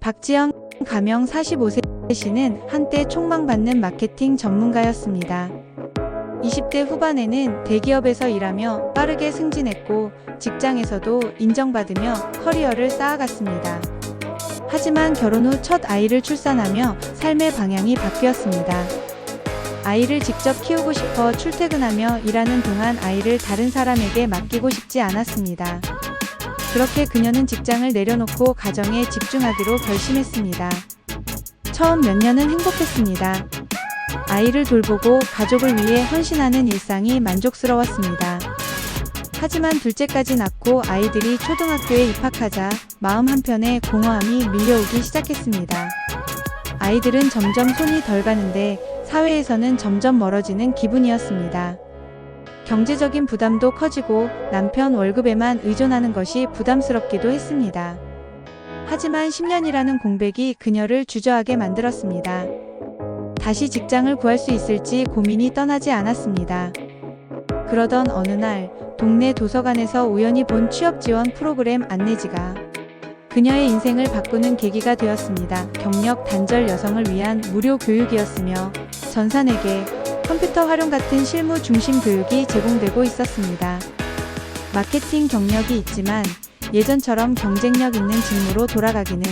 박지영 가명 45세 씨는 한때 촉망받는 마케팅 전문가였습니다. 20대 후반에는 대기업에서 일하며 빠르게 승진했고 직장에서도 인정받으며 커리어를 쌓아갔습니다. 하지만 결혼 후 첫 아이를 출산하며 삶의 방향이 바뀌었습니다. 아이를 직접 키우고 싶어 출퇴근하며 일하는 동안 아이를 다른 사람에게 맡기고 싶지 않았습니다. 그렇게 그녀는 직장을 내려놓고 가정에 집중하기로 결심했습니다. 처음 몇 년은 행복했습니다. 아이를 돌보고 가족을 위해 헌신하는 일상이 만족스러웠습니다. 하지만 둘째까지 낳고 아이들이 초등학교에 입학하자 마음 한편에 공허함이 밀려오기 시작했습니다. 아이들은 점점 손이 덜 가는데 사회에서는 점점 멀어지는 기분이었습니다. 경제적인 부담도 커지고 남편 월급에만 의존하는 것이 부담스럽기도 했습니다. 하지만 10년이라는 공백이 그녀를 주저하게 만들었습니다. 다시 직장을 구할 수 있을지 고민이 떠나지 않았습니다. 그러던 어느 날 동네 도서관에서 우연히 본 취업 지원 프로그램 안내지가 그녀의 인생을 바꾸는 계기가 되었습니다. 경력 단절 여성을 위한 무료 교육이었으며 전산회계, 컴퓨터 활용 같은 실무 중심 교육이 제공되고 있었습니다. 마케팅 경력이 있지만 예전처럼 경쟁력 있는 직무로 돌아가기는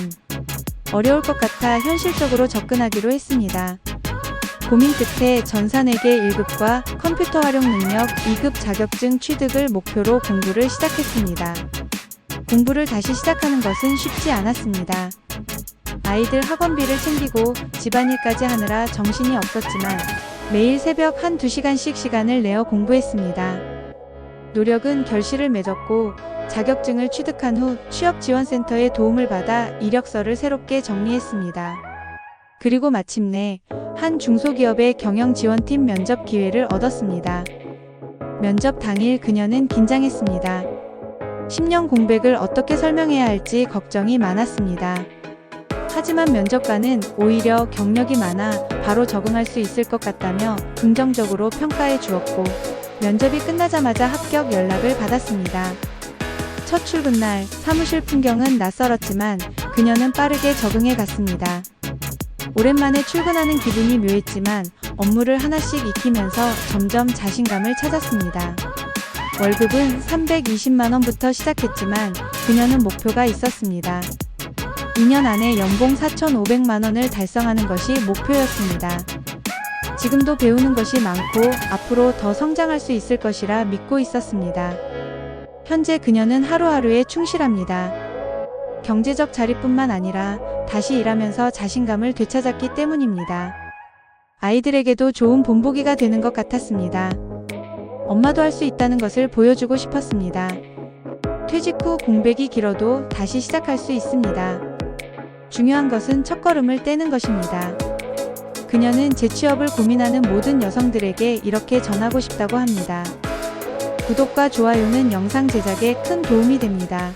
어려울 것 같아 현실적으로 접근하기로 했습니다. 고민 끝에 전산회계 1급과 컴퓨터 활용 능력 2급 자격증 취득을 목표로 공부를 시작했습니다. 공부를 다시 시작하는 것은 쉽지 않았습니다. 아이들 학원비를 챙기고 집안일까지 하느라 정신이 없었지만 매일 새벽 1~2시간씩 시간을 내어 공부했습니다. 노력은 결실을 맺었고 자격증을 취득한 후 취업지원센터의 도움을 받아 이력서를 새롭게 정리했습니다. 그리고 마침내 한 중소기업의 경영지원팀 면접 기회를 얻었습니다. 면접 당일 그녀는 긴장했습니다. 10년 공백을 어떻게 설명해야 할지 걱정이 많았습니다. 하지만 면접관은 오히려 경력이 많아 바로 적응할 수 있을 것 같다며 긍정적으로 평가해 주었고 면접이 끝나자마자 합격 연락을 받았습니다. 첫 출근날 사무실 풍경은 낯설었지만 그녀는 빠르게 적응해 갔습니다. 오랜만에 출근하는 기분이 묘했지만 업무를 하나씩 익히면서 점점 자신감을 찾았습니다. 월급은 320만원부터 시작했지만 그녀는 목표가 있었습니다. 2년 안에 연봉 4,500만원을 달성하는 것이 목표였습니다. 지금도 배우는 것이 많고 앞으로 더 성장할 수 있을 것이라 믿고 있었습니다. 현재 그녀는 하루하루에 충실합니다. 경제적 자립뿐만 아니라 다시 일하면서 자신감을 되찾았기 때문입니다. 아이들에게도 좋은 본보기가 되는 것 같았습니다. 엄마도 할 수 있다는 것을 보여주고 싶었습니다. 퇴직 후 공백이 길어도 다시 시작할 수 있습니다. 중요한 것은 첫걸음을 떼는 것입니다. 그녀는 재취업을 고민하는 모든 여성들에게 이렇게 전하고 싶다고 합니다. 구독과 좋아요는 영상 제작에 큰 도움이 됩니다.